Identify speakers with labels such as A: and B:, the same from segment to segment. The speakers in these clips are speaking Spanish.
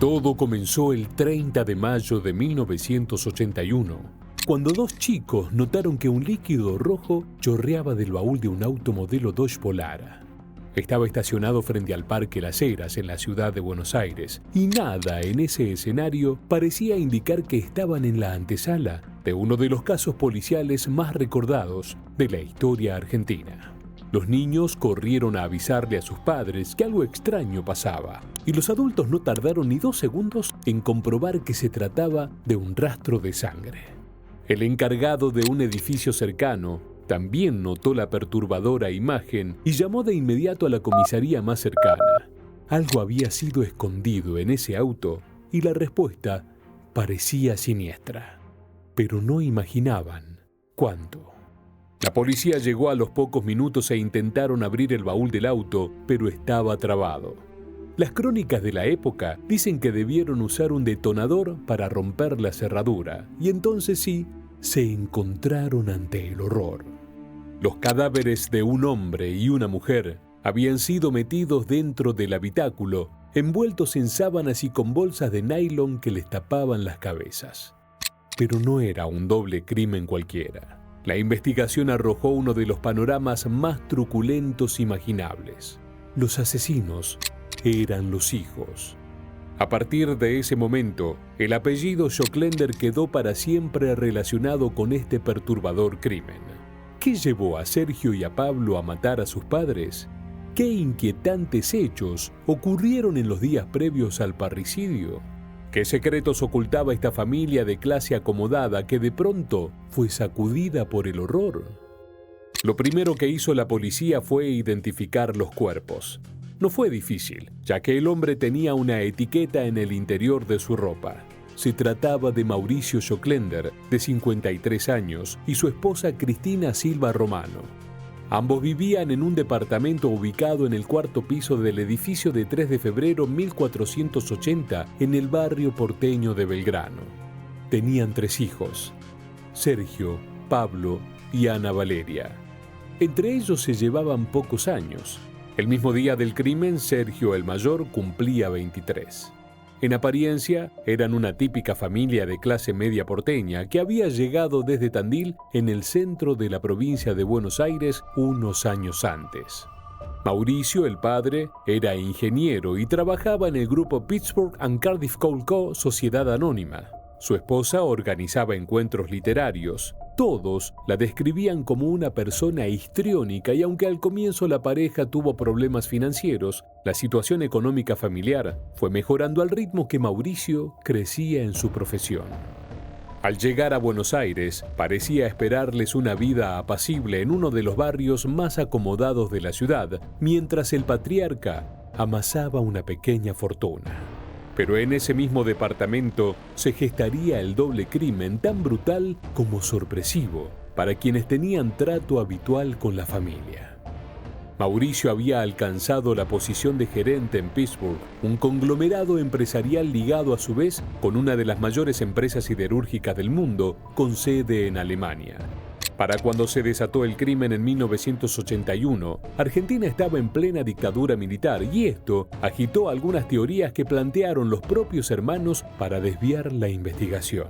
A: Todo comenzó el 30 de mayo de 1981, cuando dos chicos notaron que un líquido rojo chorreaba del baúl de un auto modelo Dodge Polara. Estaba estacionado frente al Parque Las Heras en la ciudad de Buenos Aires, y nada en ese escenario parecía indicar que estaban en la antesala de uno de los casos policiales más recordados de la historia argentina. Los niños corrieron a avisarle a sus padres que algo extraño pasaba, y los adultos no tardaron ni 2 segundos en comprobar que se trataba de un rastro de sangre. El encargado de un edificio cercano también notó la perturbadora imagen y llamó de inmediato a la comisaría más cercana. Algo había sido escondido en ese auto y la respuesta parecía siniestra, pero no imaginaban cuánto. La policía llegó a los pocos minutos e intentaron abrir el baúl del auto, pero estaba trabado. Las crónicas de la época dicen que debieron usar un detonador para romper la cerradura, y entonces sí, se encontraron ante el horror. Los cadáveres de un hombre y una mujer habían sido metidos dentro del habitáculo, envueltos en sábanas y con bolsas de nylon que les tapaban las cabezas. Pero no era un doble crimen cualquiera. La investigación arrojó uno de los panoramas más truculentos imaginables. Los asesinos eran los hijos. A partir de ese momento, el apellido Schocklender quedó para siempre relacionado con este perturbador crimen. ¿Qué llevó a Sergio y a Pablo a matar a sus padres? ¿Qué inquietantes hechos ocurrieron en los días previos al parricidio? ¿Qué secretos ocultaba esta familia de clase acomodada que de pronto fue sacudida por el horror? Lo primero que hizo la policía fue identificar los cuerpos. No fue difícil, ya que el hombre tenía una etiqueta en el interior de su ropa. Se trataba de Mauricio Schocklender, de 53 años, y su esposa Cristina Silva Romano. Ambos vivían en un departamento ubicado en el 4º piso del edificio de 3 de febrero 1480 en el barrio porteño de Belgrano. Tenían 3 hijos, Sergio, Pablo y Ana Valeria. Entre ellos se llevaban pocos años. El mismo día del crimen, Sergio el mayor cumplía 23. En apariencia, eran una típica familia de clase media porteña que había llegado desde Tandil, en el centro de la provincia de Buenos Aires, unos años antes. Mauricio, el padre, era ingeniero y trabajaba en el grupo Pittsburgh and Cardiff Coal Co. Sociedad Anónima. Su esposa organizaba encuentros literarios. Todos la describían como una persona histriónica y aunque al comienzo la pareja tuvo problemas financieros, la situación económica familiar fue mejorando al ritmo que Mauricio crecía en su profesión. Al llegar a Buenos Aires, parecía esperarles una vida apacible en uno de los barrios más acomodados de la ciudad, mientras el patriarca amasaba una pequeña fortuna. Pero en ese mismo departamento se gestaría el doble crimen tan brutal como sorpresivo para quienes tenían trato habitual con la familia. Mauricio había alcanzado la posición de gerente en Pittsburgh, un conglomerado empresarial ligado a su vez con una de las mayores empresas siderúrgicas del mundo, con sede en Alemania. Para cuando se desató el crimen en 1981, Argentina estaba en plena dictadura militar y esto agitó algunas teorías que plantearon los propios hermanos para desviar la investigación.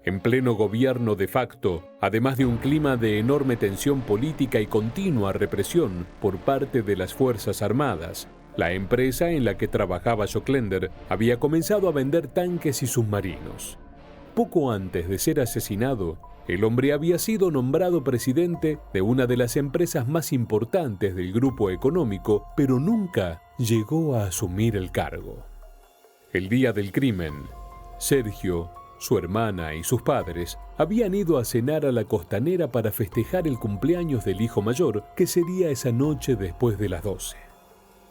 A: En pleno gobierno de facto, además de un clima de enorme tensión política y continua represión por parte de las Fuerzas Armadas, la empresa en la que trabajaba Schocklender había comenzado a vender tanques y submarinos. Poco antes de ser asesinado, el hombre había sido nombrado presidente de una de las empresas más importantes del grupo económico, pero nunca llegó a asumir el cargo. El día del crimen, Sergio, su hermana y sus padres habían ido a cenar a la Costanera para festejar el cumpleaños del hijo mayor, que sería esa noche después de las 12.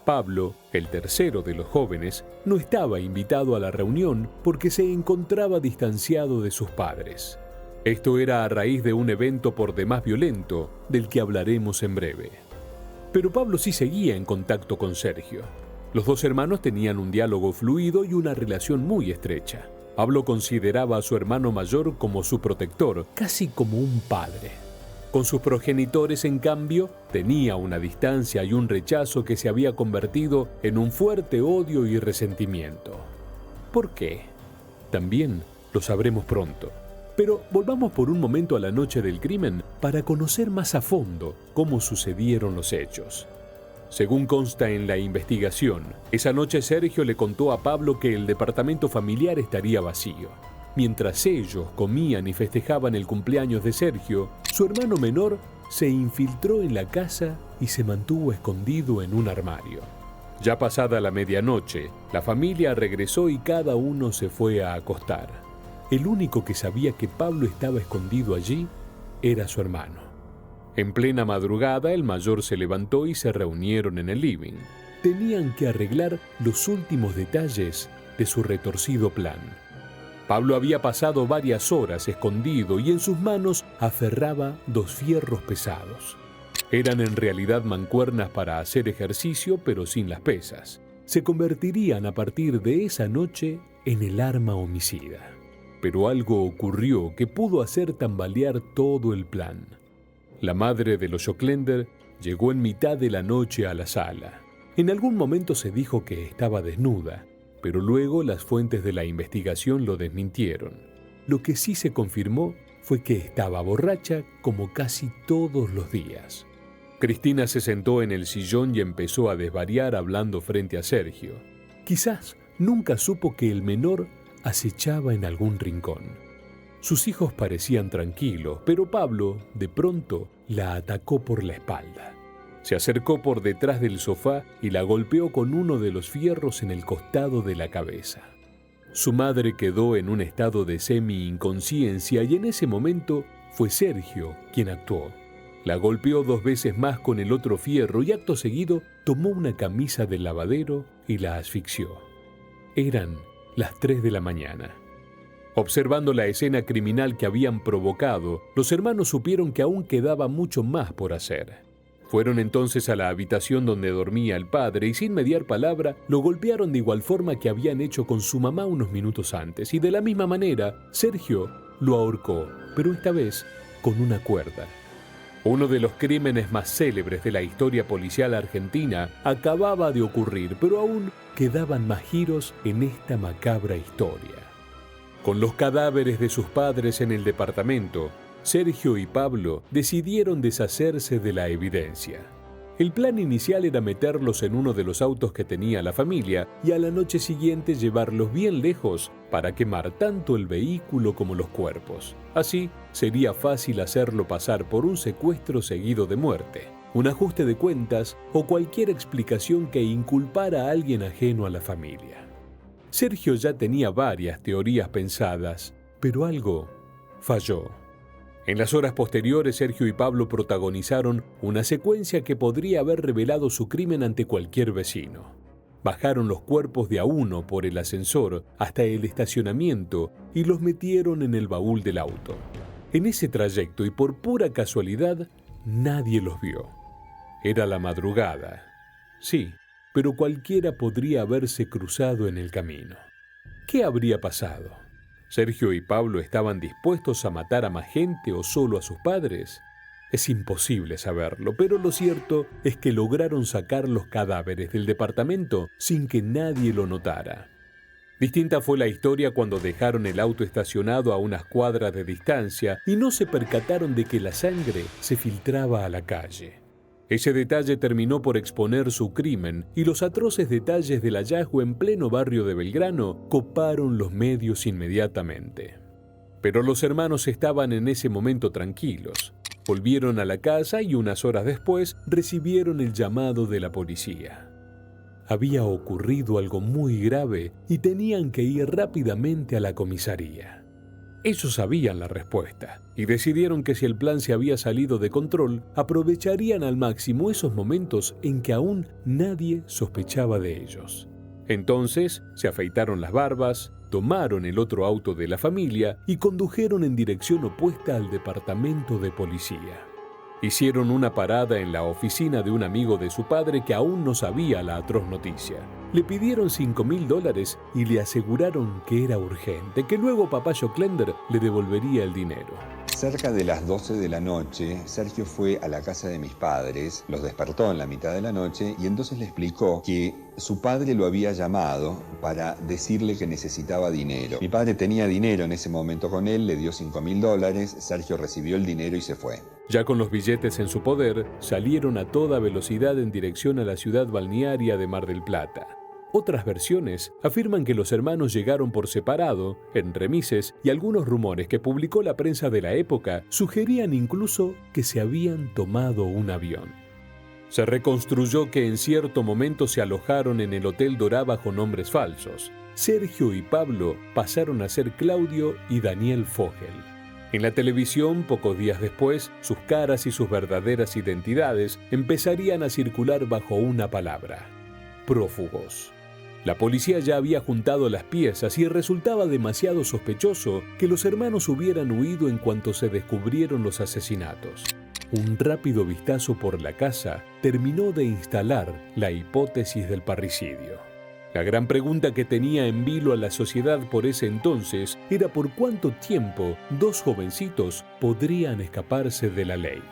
A: Pablo, el tercero de los jóvenes, no estaba invitado a la reunión porque se encontraba distanciado de sus padres. Esto era a raíz de un evento por demás violento, del que hablaremos en breve. Pero Pablo sí seguía en contacto con Sergio. Los dos hermanos tenían un diálogo fluido y una relación muy estrecha. Pablo consideraba a su hermano mayor como su protector, casi como un padre. Con sus progenitores, en cambio, tenía una distancia y un rechazo que se había convertido en un fuerte odio y resentimiento. ¿Por qué? También lo sabremos pronto. Pero volvamos por un momento a la noche del crimen para conocer más a fondo cómo sucedieron los hechos. Según consta en la investigación, esa noche Sergio le contó a Pablo que el departamento familiar estaría vacío. Mientras ellos comían y festejaban el cumpleaños de Sergio, su hermano menor se infiltró en la casa y se mantuvo escondido en un armario. Ya pasada la medianoche, la familia regresó y cada uno se fue a acostar. El único que sabía que Pablo estaba escondido allí era su hermano. En plena madrugada, el mayor se levantó y se reunieron en el living. Tenían que arreglar los últimos detalles de su retorcido plan. Pablo había pasado varias horas escondido y en sus manos aferraba 2 fierros pesados. Eran en realidad mancuernas para hacer ejercicio, pero sin las pesas. Se convertirían a partir de esa noche en el arma homicida. Pero algo ocurrió que pudo hacer tambalear todo el plan. La madre de los Oquendel llegó en mitad de la noche a la sala. En algún momento se dijo que estaba desnuda, pero luego las fuentes de la investigación lo desmintieron. Lo que sí se confirmó fue que estaba borracha como casi todos los días. Cristina se sentó en el sillón y empezó a desvariar hablando frente a Sergio. Quizás nunca supo que el menor acechaba en algún rincón. Sus hijos parecían tranquilos, pero Pablo, de pronto, la atacó por la espalda. Se acercó por detrás del sofá y la golpeó con uno de los fierros en el costado de la cabeza. Su madre quedó en un estado de semi-inconsciencia y en ese momento fue Sergio quien actuó. La golpeó 2 veces más con el otro fierro y acto seguido tomó una camisa del lavadero y la asfixió. Eran las 3 de la mañana. Observando la escena criminal que habían provocado, los hermanos supieron que aún quedaba mucho más por hacer. Fueron entonces a la habitación donde dormía el padre y sin mediar palabra lo golpearon de igual forma que habían hecho con su mamá unos minutos antes, y de la misma manera Sergio lo ahorcó, pero esta vez con una cuerda. Uno de los crímenes más célebres de la historia policial argentina acababa de ocurrir, pero aún quedaban más giros en esta macabra historia. Con los cadáveres de sus padres en el departamento, Sergio y Pablo decidieron deshacerse de la evidencia. El plan inicial era meterlos en uno de los autos que tenía la familia y a la noche siguiente llevarlos bien lejos para quemar tanto el vehículo como los cuerpos. Así sería fácil hacerlo pasar por un secuestro seguido de muerte, un ajuste de cuentas o cualquier explicación que inculpara a alguien ajeno a la familia. Sergio ya tenía varias teorías pensadas, pero algo falló. En las horas posteriores, Sergio y Pablo protagonizaron una secuencia que podría haber revelado su crimen ante cualquier vecino. Bajaron los cuerpos de a uno por el ascensor hasta el estacionamiento y los metieron en el baúl del auto. En ese trayecto y por pura casualidad, nadie los vio. Era la madrugada. Sí, pero cualquiera podría haberse cruzado en el camino. ¿Qué habría pasado? ¿Sergio y Pablo estaban dispuestos a matar a más gente o solo a sus padres? Es imposible saberlo, pero lo cierto es que lograron sacar los cadáveres del departamento sin que nadie lo notara. Distinta fue la historia cuando dejaron el auto estacionado a unas cuadras de distancia y no se percataron de que la sangre se filtraba a la calle. Ese detalle terminó por exponer su crimen y los atroces detalles del hallazgo en pleno barrio de Belgrano coparon los medios inmediatamente. Pero los hermanos estaban en ese momento tranquilos. Volvieron a la casa y unas horas después recibieron el llamado de la policía. Había ocurrido algo muy grave y tenían que ir rápidamente a la comisaría. Ellos sabían la respuesta y decidieron que si el plan se había salido de control, aprovecharían al máximo esos momentos en que aún nadie sospechaba de ellos. Entonces se afeitaron las barbas, tomaron el otro auto de la familia y condujeron en dirección opuesta al departamento de policía. Hicieron una parada en la oficina de un amigo de su padre que aún no sabía la atroz noticia. Le pidieron $5.000 y le aseguraron que era urgente, que luego papá Joclender le devolvería el dinero.
B: Cerca de las 12 de la noche, Sergio fue a la casa de mis padres, los despertó en la mitad de la noche y entonces le explicó que su padre lo había llamado para decirle que necesitaba dinero. Mi padre tenía dinero en ese momento con él, le dio $5.000, Sergio recibió el dinero y se fue.
A: Ya con los billetes en su poder, salieron a toda velocidad en dirección a la ciudad balnearia de Mar del Plata. Otras versiones afirman que los hermanos llegaron por separado, en remises, y algunos rumores que publicó la prensa de la época sugerían incluso que se habían tomado un avión. Se reconstruyó que en cierto momento se alojaron en el Hotel Dorá bajo nombres falsos. Sergio y Pablo pasaron a ser Claudio y Daniel Fogel. En la televisión, pocos días después, sus caras y sus verdaderas identidades empezarían a circular bajo una palabra: prófugos. La policía ya había juntado las piezas y resultaba demasiado sospechoso que los hermanos hubieran huido en cuanto se descubrieron los asesinatos. Un rápido vistazo por la casa terminó de instalar la hipótesis del parricidio. La gran pregunta que tenía en vilo a la sociedad por ese entonces era por cuánto tiempo dos jovencitos podrían escaparse de la ley.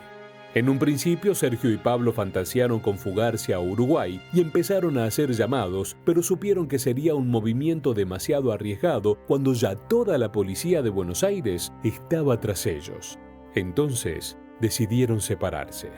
A: En un principio, Sergio y Pablo fantasearon con fugarse a Uruguay y empezaron a hacer llamados, pero supieron que sería un movimiento demasiado arriesgado cuando ya toda la policía de Buenos Aires estaba tras ellos. Entonces, decidieron separarse.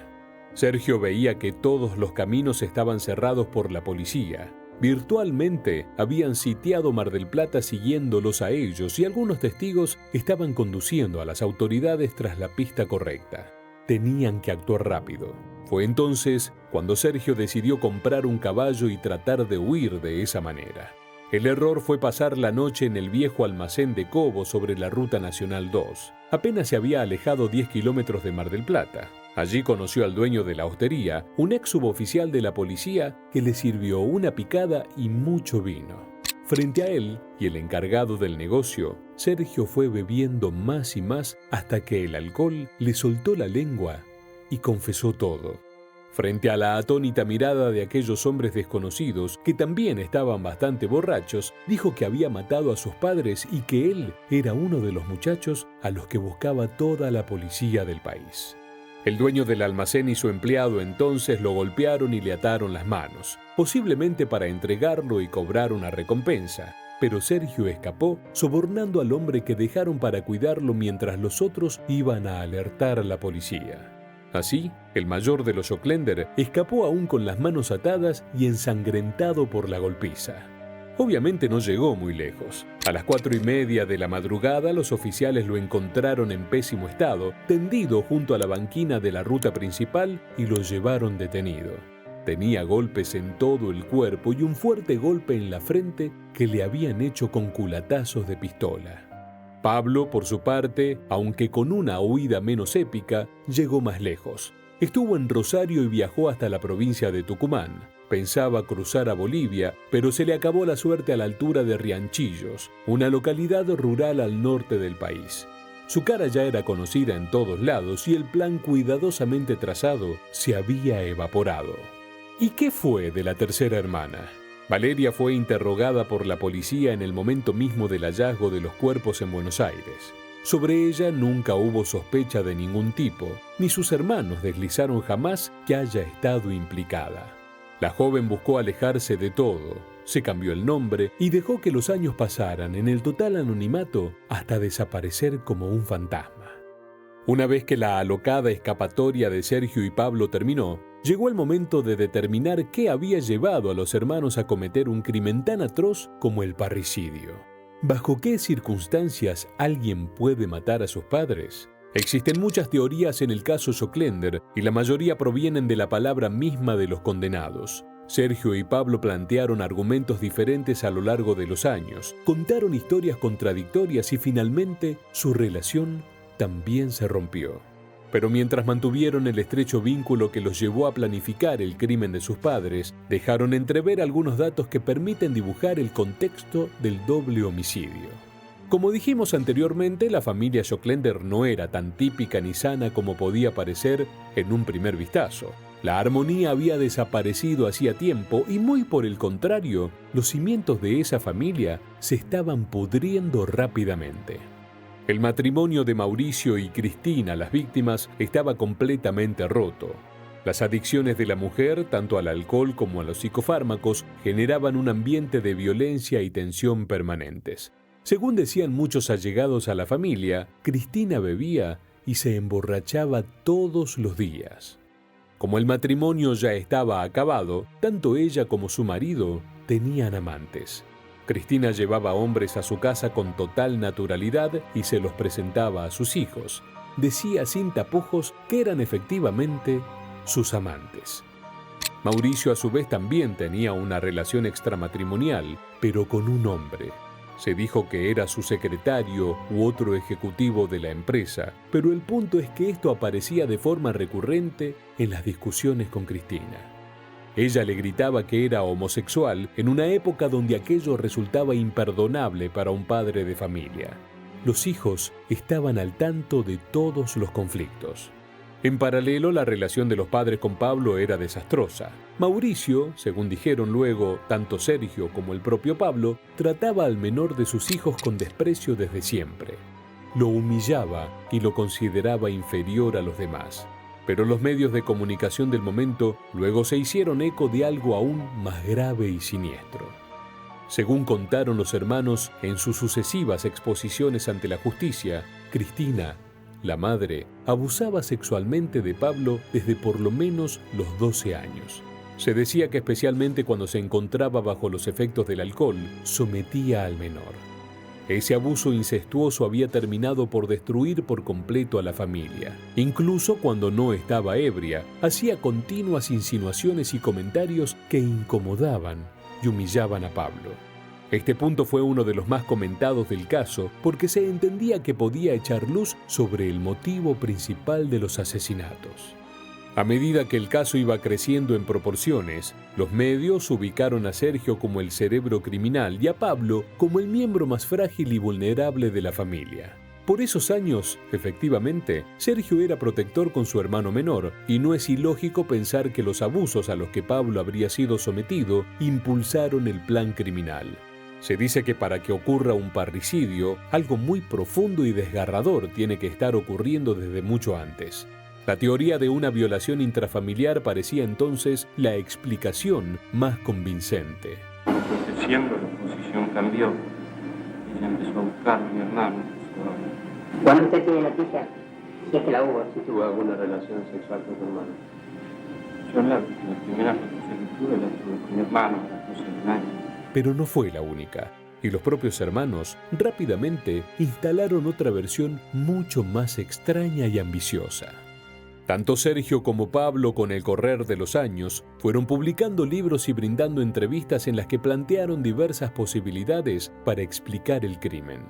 A: Sergio veía que todos los caminos estaban cerrados por la policía. Virtualmente habían sitiado Mar del Plata siguiéndolos a ellos y algunos testigos estaban conduciendo a las autoridades tras la pista correcta. Tenían que actuar rápido. Fue entonces cuando Sergio decidió comprar un caballo y tratar de huir de esa manera. El error fue pasar la noche en el viejo almacén de Cobo sobre la Ruta Nacional 2. Apenas se había alejado 10 kilómetros de Mar del Plata. Allí conoció al dueño de la hostería, un ex suboficial de la policía que le sirvió una picada y mucho vino. Frente a él y el encargado del negocio, Sergio fue bebiendo más y más hasta que el alcohol le soltó la lengua y confesó todo. Frente a la atónita mirada de aquellos hombres desconocidos, que también estaban bastante borrachos, dijo que había matado a sus padres y que él era uno de los muchachos a los que buscaba toda la policía del país. El dueño del almacén y su empleado entonces lo golpearon y le ataron las manos, posiblemente para entregarlo y cobrar una recompensa, pero Sergio escapó sobornando al hombre que dejaron para cuidarlo mientras los otros iban a alertar a la policía. Así, el mayor de los Joclender escapó aún con las manos atadas y ensangrentado por la golpiza. Obviamente no llegó muy lejos. A las 4:30 de la madrugada, los oficiales lo encontraron en pésimo estado, tendido junto a la banquina de la ruta principal y lo llevaron detenido. Tenía golpes en todo el cuerpo y un fuerte golpe en la frente que le habían hecho con culatazos de pistola. Pablo, por su parte, aunque con una huida menos épica, llegó más lejos. Estuvo en Rosario y viajó hasta la provincia de Tucumán. Pensaba cruzar a Bolivia, pero se le acabó la suerte a la altura de Rianchillos, una localidad rural al norte del país. Su cara ya era conocida en todos lados y el plan cuidadosamente trazado se había evaporado. ¿Y qué fue de la tercera hermana? Valeria fue interrogada por la policía en el momento mismo del hallazgo de los cuerpos en Buenos Aires. Sobre ella nunca hubo sospecha de ningún tipo, ni sus hermanos deslizaron jamás que haya estado implicada. La joven buscó alejarse de todo, se cambió el nombre y dejó que los años pasaran en el total anonimato hasta desaparecer como un fantasma. Una vez que la alocada escapatoria de Sergio y Pablo terminó, llegó el momento de determinar qué había llevado a los hermanos a cometer un crimen tan atroz como el parricidio. ¿Bajo qué circunstancias alguien puede matar a sus padres? Existen muchas teorías en el caso Joclender y la mayoría provienen de la palabra misma de los condenados. Sergio y Pablo plantearon argumentos diferentes a lo largo de los años, contaron historias contradictorias y finalmente su relación también se rompió. Pero mientras mantuvieron el estrecho vínculo que los llevó a planificar el crimen de sus padres, dejaron entrever algunos datos que permiten dibujar el contexto del doble homicidio. Como dijimos anteriormente, la familia Joclender no era tan típica ni sana como podía parecer en un primer vistazo. La armonía había desaparecido hacía tiempo y muy por el contrario, los cimientos de esa familia se estaban pudriendo rápidamente. El matrimonio de Mauricio y Cristina, las víctimas, estaba completamente roto. Las adicciones de la mujer, tanto al alcohol como a los psicofármacos, generaban un ambiente de violencia y tensión permanentes. Según decían muchos allegados a la familia, Cristina bebía y se emborrachaba todos los días. Como el matrimonio ya estaba acabado, tanto ella como su marido tenían amantes. Cristina llevaba hombres a su casa con total naturalidad y se los presentaba a sus hijos. Decía sin tapujos que eran efectivamente sus amantes. Mauricio a su vez también tenía una relación extramatrimonial, pero con un hombre. Se dijo que era su secretario u otro ejecutivo de la empresa, pero el punto es que esto aparecía de forma recurrente en las discusiones con Cristina. Ella le gritaba que era homosexual en una época donde aquello resultaba imperdonable para un padre de familia. Los hijos estaban al tanto de todos los conflictos. En paralelo, la relación de los padres con Pablo era desastrosa. Mauricio, según dijeron luego tanto Sergio como el propio Pablo, trataba al menor de sus hijos con desprecio desde siempre. Lo humillaba y lo consideraba inferior a los demás. Pero los medios de comunicación del momento luego se hicieron eco de algo aún más grave y siniestro. Según contaron los hermanos en sus sucesivas exposiciones ante la justicia, Cristina, la madre, abusaba sexualmente de Pablo desde por lo menos los 12 años. Se decía que especialmente cuando se encontraba bajo los efectos del alcohol, sometía al menor. Ese abuso incestuoso había terminado por destruir por completo a la familia. Incluso cuando no estaba ebria, hacía continuas insinuaciones y comentarios que incomodaban y humillaban a Pablo. Este punto fue uno de los más comentados del caso porque se entendía que podía echar luz sobre el motivo principal de los asesinatos. A medida que el caso iba creciendo en proporciones, los medios ubicaron a Sergio como el cerebro criminal y a Pablo como el miembro más frágil y vulnerable de la familia. Por esos años, efectivamente, Sergio era protector con su hermano menor y no es ilógico pensar que los abusos a los que Pablo habría sido sometido impulsaron el plan criminal. Se dice que para que ocurra un parricidio, algo muy profundo y desgarrador tiene que estar ocurriendo desde mucho antes. La teoría de una violación intrafamiliar parecía entonces la explicación más convincente.
C: Fue creciendo, la posición cambió. Ella empezó a buscar a mi hermano.
D: ¿Cuándo usted tiene noticia? Si es que la hubo.
C: Si tuvo alguna relación sexual con tu hermano. Yo la primera noticia que tuve la tuve con mi hermano a las 12 de un año.
A: Pero no fue la única, y los propios hermanos rápidamente instalaron otra versión mucho más extraña y ambiciosa. Tanto Sergio como Pablo, con el correr de los años, fueron publicando libros y brindando entrevistas en las que plantearon diversas posibilidades para explicar el crimen.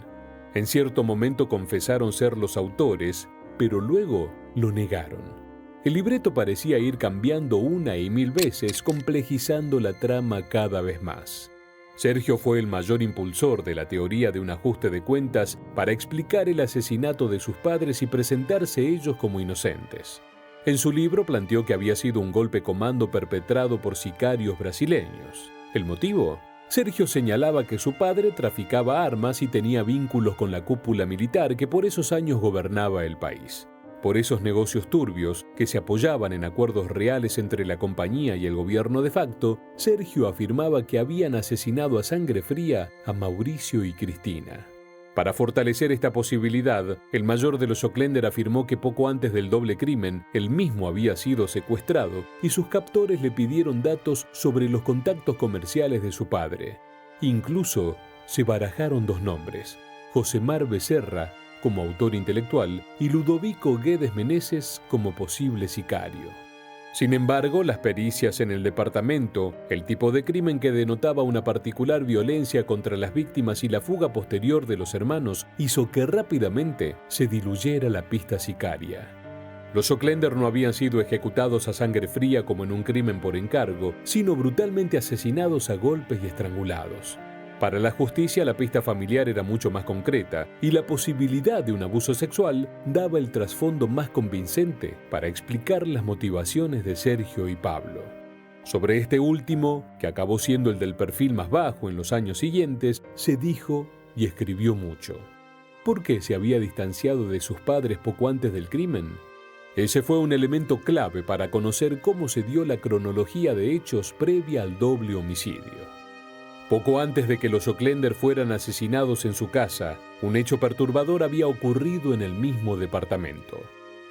A: En cierto momento confesaron ser los autores, pero luego lo negaron. El libreto parecía ir cambiando una y mil veces, complejizando la trama cada vez más. Sergio fue el mayor impulsor de la teoría de un ajuste de cuentas para explicar el asesinato de sus padres y presentarse ellos como inocentes. En su libro planteó que había sido un golpe comando perpetrado por sicarios brasileños. ¿El motivo? Sergio señalaba que su padre traficaba armas y tenía vínculos con la cúpula militar que por esos años gobernaba el país. Por esos negocios turbios, que se apoyaban en acuerdos reales entre la compañía y el gobierno de facto, Sergio afirmaba que habían asesinado a sangre fría a Mauricio y Cristina. Para fortalecer esta posibilidad, el mayor de los Oclender afirmó que poco antes del doble crimen, él mismo había sido secuestrado y sus captores le pidieron datos sobre los contactos comerciales de su padre. Incluso se barajaron dos nombres, Josemar Becerra como autor intelectual y Ludovico Guedes Meneses como posible sicario. Sin embargo, las pericias en el departamento, el tipo de crimen que denotaba una particular violencia contra las víctimas y la fuga posterior de los hermanos hizo que rápidamente se diluyera la pista sicaria. Los Oclender no habían sido ejecutados a sangre fría como en un crimen por encargo, sino brutalmente asesinados a golpes y estrangulados. Para la justicia, la pista familiar era mucho más concreta y la posibilidad de un abuso sexual daba el trasfondo más convincente para explicar las motivaciones de Sergio y Pablo. Sobre este último, que acabó siendo el del perfil más bajo en los años siguientes, se dijo y escribió mucho. ¿Por qué se había distanciado de sus padres poco antes del crimen? Ese fue un elemento clave para conocer cómo se dio la cronología de hechos previa al doble homicidio. Poco antes de que los Oquenders fueran asesinados en su casa, un hecho perturbador había ocurrido en el mismo departamento.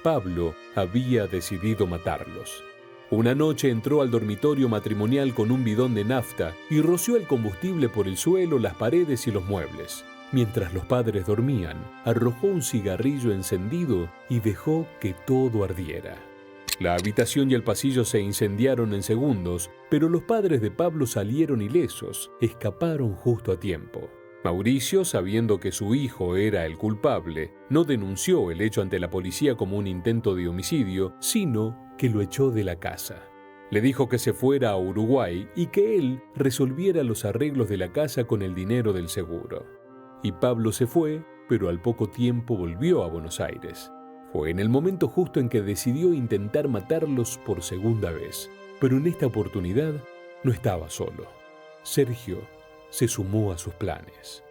A: Pablo había decidido matarlos. Una noche entró al dormitorio matrimonial con un bidón de nafta y roció el combustible por el suelo, las paredes y los muebles. Mientras los padres dormían, arrojó un cigarrillo encendido y dejó que todo ardiera. La habitación y el pasillo se incendiaron en segundos, pero los padres de Pablo salieron ilesos, escaparon justo a tiempo. Mauricio, sabiendo que su hijo era el culpable, no denunció el hecho ante la policía como un intento de homicidio, sino que lo echó de la casa. Le dijo que se fuera a Uruguay y que él resolviera los arreglos de la casa con el dinero del seguro. Y Pablo se fue, pero al poco tiempo volvió a Buenos Aires. Fue en el momento justo en que decidió intentar matarlos por segunda vez. Pero en esta oportunidad no estaba solo. Sergio se sumó a sus planes.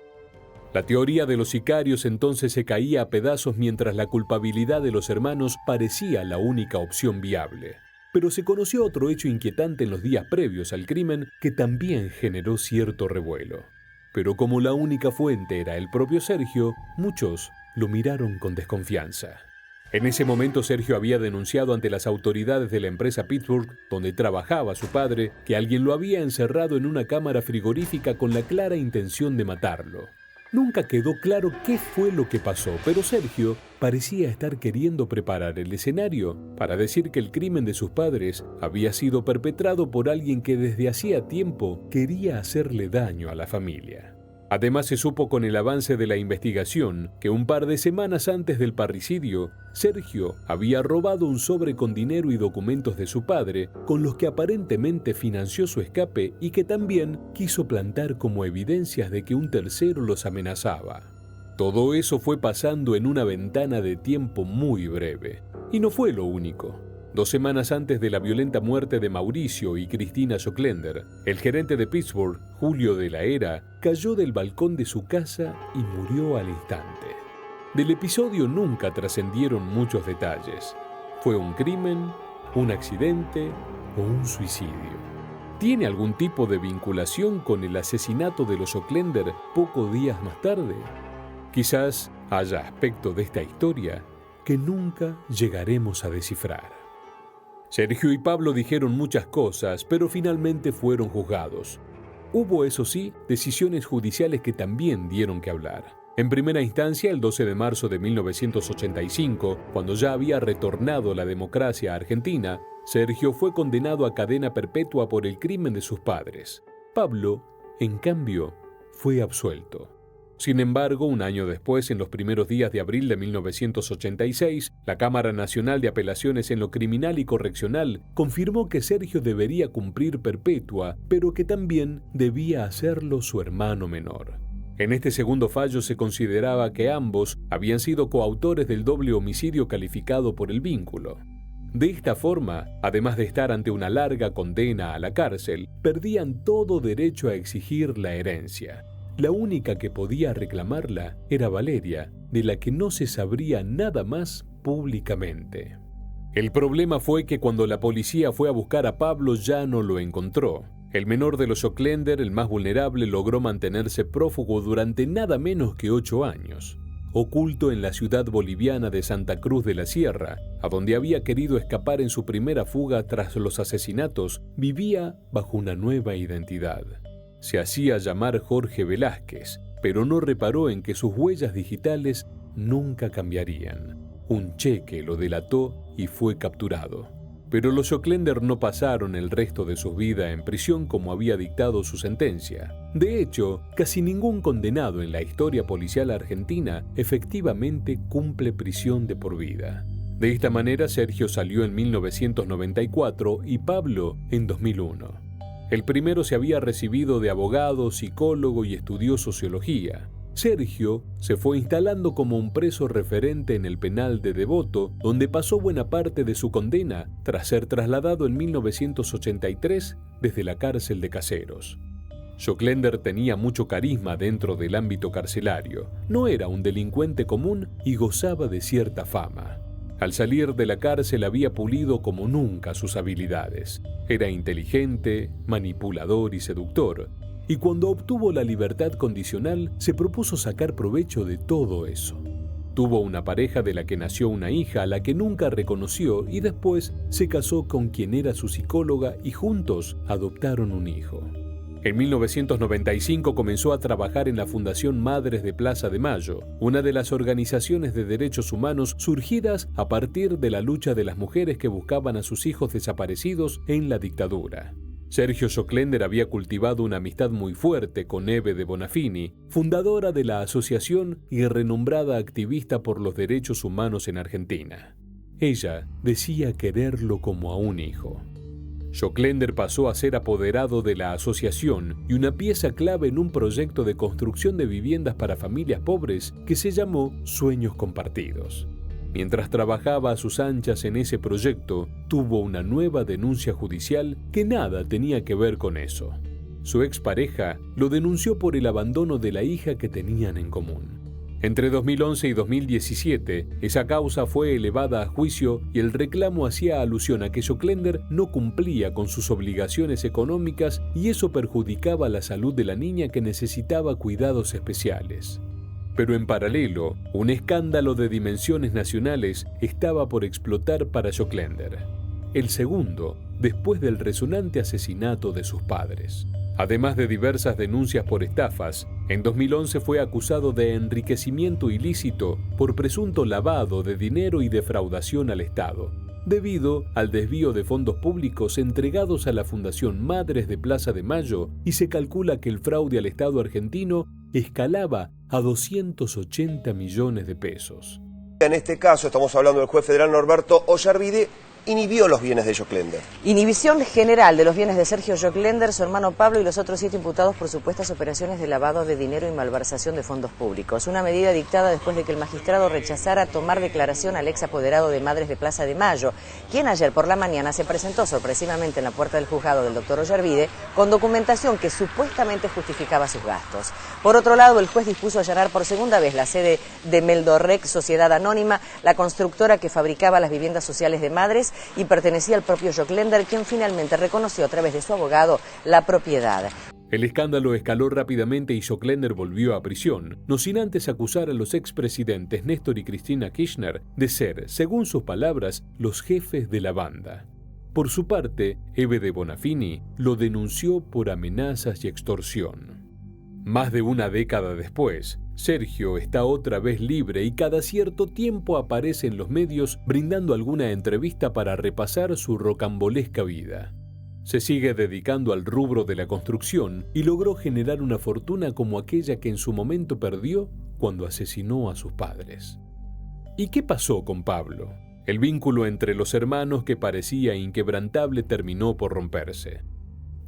A: La teoría de los sicarios entonces se caía a pedazos mientras la culpabilidad de los hermanos parecía la única opción viable. Pero se conoció otro hecho inquietante en los días previos al crimen que también generó cierto revuelo. Pero como la única fuente era el propio Sergio, muchos lo miraron con desconfianza. En ese momento Sergio había denunciado ante las autoridades de la empresa Pittsburgh, donde trabajaba su padre, que alguien lo había encerrado en una cámara frigorífica con la clara intención de matarlo. Nunca quedó claro qué fue lo que pasó, pero Sergio parecía estar queriendo preparar el escenario para decir que el crimen de sus padres había sido perpetrado por alguien que desde hacía tiempo quería hacerle daño a la familia. Además, se supo con el avance de la investigación que un par de semanas antes del parricidio, Sergio había robado un sobre con dinero y documentos de su padre, con los que aparentemente financió su escape y que también quiso plantar como evidencias de que un tercero los amenazaba. Todo eso fue pasando en una ventana de tiempo muy breve. Y no fue lo único. 2 semanas antes de la violenta muerte de Mauricio y Cristina Oquender, el gerente de Pittsburgh, Julio de la Hera, cayó del balcón de su casa y murió al instante. Del episodio nunca trascendieron muchos detalles. ¿Fue un crimen, un accidente o un suicidio? ¿Tiene algún tipo de vinculación con el asesinato de los Oquender pocos días más tarde? Quizás haya aspectos de esta historia que nunca llegaremos a descifrar. Sergio y Pablo dijeron muchas cosas, pero finalmente fueron juzgados. Hubo, eso sí, decisiones judiciales que también dieron que hablar. En primera instancia, el 12 de marzo de 1985, cuando ya había retornado la democracia a Argentina, Sergio fue condenado a cadena perpetua por el crimen de sus padres. Pablo, en cambio, fue absuelto. Sin embargo, un año después, en los primeros días de abril de 1986, la Cámara Nacional de Apelaciones en lo Criminal y Correccional confirmó que Sergio debería cumplir perpetua, pero que también debía hacerlo su hermano menor. En este segundo fallo se consideraba que ambos habían sido coautores del doble homicidio calificado por el vínculo. De esta forma, además de estar ante una larga condena a la cárcel, perdían todo derecho a exigir la herencia. La única que podía reclamarla era Valeria, de la que no se sabría nada más públicamente. El problema fue que cuando la policía fue a buscar a Pablo ya no lo encontró. El menor de los Oquender, el más vulnerable, logró mantenerse prófugo durante nada menos que 8 años. Oculto en la ciudad boliviana de Santa Cruz de la Sierra, a donde había querido escapar en su primera fuga tras los asesinatos, vivía bajo una nueva identidad. Se hacía llamar Jorge Velázquez, pero no reparó en que sus huellas digitales nunca cambiarían. Un cheque lo delató y fue capturado. Pero los Oquender no pasaron el resto de su vida en prisión como había dictado su sentencia. De hecho, casi ningún condenado en la historia policial argentina efectivamente cumple prisión de por vida. De esta manera, Sergio salió en 1994 y Pablo en 2001. El primero se había recibido de abogado, psicólogo y estudió sociología. Sergio se fue instalando como un preso referente en el penal de Devoto, donde pasó buena parte de su condena tras ser trasladado en 1983 desde la cárcel de Caseros. Joclender tenía mucho carisma dentro del ámbito carcelario, no era un delincuente común y gozaba de cierta fama. Al salir de la cárcel había pulido como nunca sus habilidades. Era inteligente, manipulador y seductor, y cuando obtuvo la libertad condicional se propuso sacar provecho de todo eso. Tuvo una pareja de la que nació una hija a la que nunca reconoció y después se casó con quien era su psicóloga y juntos adoptaron un hijo. En 1995 comenzó a trabajar en la Fundación Madres de Plaza de Mayo, una de las organizaciones de derechos humanos surgidas a partir de la lucha de las mujeres que buscaban a sus hijos desaparecidos en la dictadura. Sergio Joclender había cultivado una amistad muy fuerte con Eve de Bonafini, fundadora de la asociación y renombrada activista por los derechos humanos en Argentina. Ella decía quererlo como a un hijo. Joclender pasó a ser apoderado de la asociación y una pieza clave en un proyecto de construcción de viviendas para familias pobres que se llamó Sueños Compartidos. Mientras trabajaba a sus anchas en ese proyecto, tuvo una nueva denuncia judicial que nada tenía que ver con eso. Su expareja lo denunció por el abandono de la hija que tenían en común. Entre 2011 y 2017, esa causa fue elevada a juicio y el reclamo hacía alusión a que Joclender no cumplía con sus obligaciones económicas y eso perjudicaba la salud de la niña que necesitaba cuidados especiales. Pero en paralelo, un escándalo de dimensiones nacionales estaba por explotar para Joclender. El segundo, después del resonante asesinato de sus padres. Además de diversas denuncias por estafas, en 2011 fue acusado de enriquecimiento ilícito por presunto lavado de dinero y defraudación al Estado, debido al desvío de fondos públicos entregados a la Fundación Madres de Plaza de Mayo, y se calcula que el fraude al Estado argentino escalaba a 280 millones de pesos.
E: En este caso, estamos hablando del juez federal Norberto Ollarvide, inhibió los bienes de Joclender.
F: Inhibición general de los bienes de Sergio Joclender, su hermano Pablo y los otros 7 imputados por supuestas operaciones de lavado de dinero y malversación de fondos públicos. Una medida dictada después de que el magistrado rechazara tomar declaración al ex apoderado de Madres de Plaza de Mayo, quien ayer por la mañana se presentó sorpresivamente en la puerta del juzgado del doctor Ollarvide con documentación que supuestamente justificaba sus gastos. Por otro lado, el juez dispuso allanar por segunda vez la sede de Meldorrec Sociedad Anónima, la constructora que fabricaba las viviendas sociales de Madres y pertenecía al propio Joclender, quien finalmente reconoció a través de su abogado la propiedad.
A: El escándalo escaló rápidamente y Joclender volvió a prisión, no sin antes acusar a los expresidentes Néstor y Cristina Kirchner de ser, según sus palabras, los jefes de la banda. Por su parte, Eve de Bonafini lo denunció por amenazas y extorsión. Más de una década después, Sergio está otra vez libre y cada cierto tiempo aparece en los medios brindando alguna entrevista para repasar su rocambolesca vida. Se sigue dedicando al rubro de la construcción y logró generar una fortuna como aquella que en su momento perdió cuando asesinó a sus padres. ¿Y qué pasó con Pablo? El vínculo entre los hermanos que parecía inquebrantable terminó por romperse.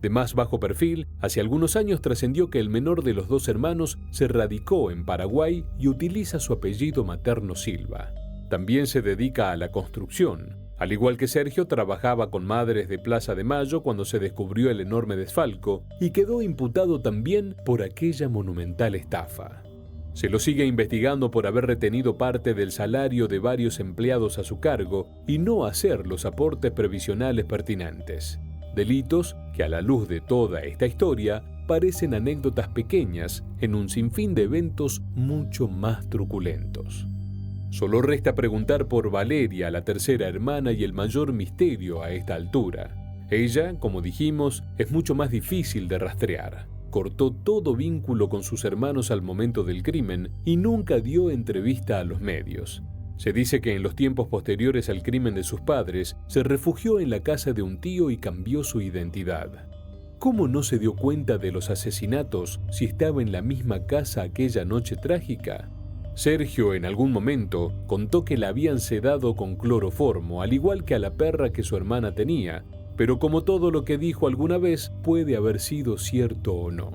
A: De más bajo perfil, hace algunos años trascendió que el menor de los 2 hermanos se radicó en Paraguay y utiliza su apellido materno Silva. También se dedica a la construcción. Al igual que Sergio, trabajaba con Madres de Plaza de Mayo cuando se descubrió el enorme desfalco y quedó imputado también por aquella monumental estafa. Se lo sigue investigando por haber retenido parte del salario de varios empleados a su cargo y no hacer los aportes previsionales pertinentes. Delitos que a la luz de toda esta historia parecen anécdotas pequeñas en un sinfín de eventos mucho más truculentos. Solo resta preguntar por Valeria, la tercera hermana y el mayor misterio a esta altura. Ella, como dijimos, es mucho más difícil de rastrear. Cortó todo vínculo con sus hermanos al momento del crimen y nunca dio entrevista a los medios. Se dice que en los tiempos posteriores al crimen de sus padres, se refugió en la casa de un tío y cambió su identidad. ¿Cómo no se dio cuenta de los asesinatos si estaba en la misma casa aquella noche trágica? Sergio en algún momento contó que la habían sedado con cloroformo, al igual que a la perra que su hermana tenía, pero como todo lo que dijo alguna vez puede haber sido cierto o no.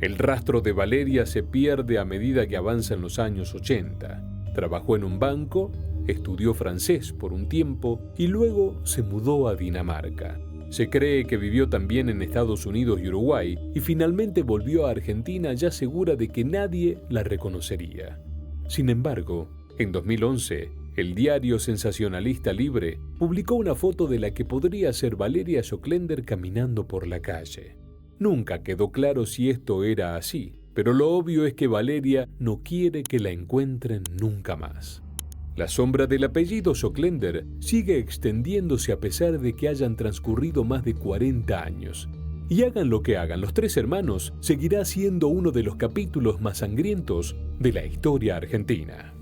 A: El rastro de Valeria se pierde a medida que avanzan los años 80. Trabajó en un banco, estudió francés por un tiempo y luego se mudó a Dinamarca. Se cree que vivió también en Estados Unidos y Uruguay y finalmente volvió a Argentina ya segura de que nadie la reconocería. Sin embargo, en 2011, el diario sensacionalista Libre publicó una foto de la que podría ser Valeria Joclender caminando por la calle. Nunca quedó claro si esto era así, pero lo obvio es que Valeria no quiere que la encuentren nunca más. La sombra del apellido Joclender sigue extendiéndose a pesar de que hayan transcurrido más de 40 años. Y hagan lo que hagan, Los Tres Hermanos seguirá siendo uno de los capítulos más sangrientos de la historia argentina.